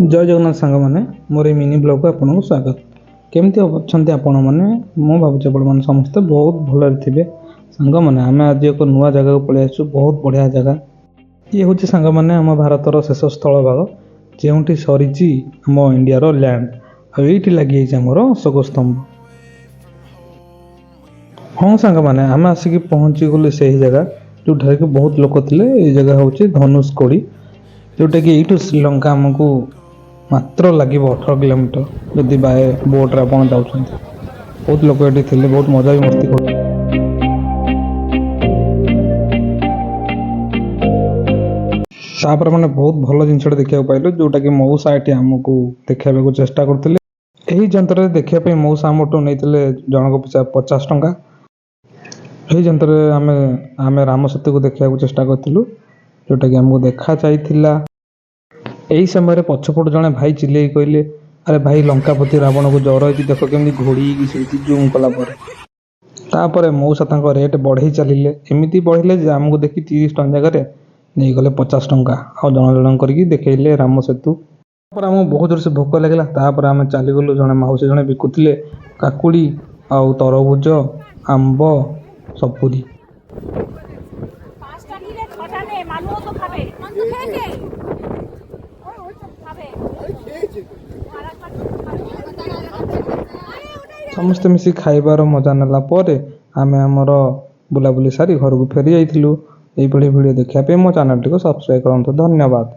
जय जगन्नाथ सांग मैंने मोर ये मिनी ब्लॉग को आपको स्वागत। केमती अच्छा आपण मैंने मुझे भावुँ आप समस्ते बहुत भल थे। सांग मैंने आम आज एक नुआ जगह को पलि आसु, बहुत बढ़िया जगह ये हूँ। सांग मैंने आम भारतर शेष स्थल भाग जो सरी आम इंडिया लैंड आईटी लगी आमर अशोक स्तंभ। हाँ सांग मैंने आम आसिक पहुँची गलु से ही जगह जोठार कि बहुत लोक थे। ये जगह हूँ धनुषकोडी, जोटा कि यू श्रीलंका आमको मात्र लगे 18 किलोमीटर जदि बाय बोट्रे आप जाऊँ। बहुत लोग ये थे, बहुत मजा भी मस्ती कर। तापर मैंने बहुत भल जिन देखा पाइल जोटा कि मऊसा ये आमको देखा चेष्टा करते। यही जंत्र देखापी मऊसा आमठू नहीं जनक पिछा 50 टंका। यही जंत्र आम राम सेतु को देखा चेष्टा करूँ, जोटा कि आमको देखा चाहिए। यही समय पछपट जड़े भाई चिल्ले कहले, अरे भाई लंकापति रावण को जर हो देख केमी घोड़ी जूम कलापर मऊसा रेट बढ़े चलिए। एमती बढ़े आमको देखी 30 टଙ୍କା जगह नहीं गले 50 टंका आ जन जन कर देखले राम सेतु। आमको बहुत जोर से भोक लगे, तापर आम चलीगलु। जड़े मौसी जड़े बिकुले काकुड़ी आ तरबुज आंब सपुरी। समस्ते मिसी खाइबार मजा नेला परे आमे हमर बुलाबुली सारी घर को फेरी जाइथिलु। एई भिडियो देखिया पे मो चैनल को सब्सक्राइब करंतु। धन्यवाद।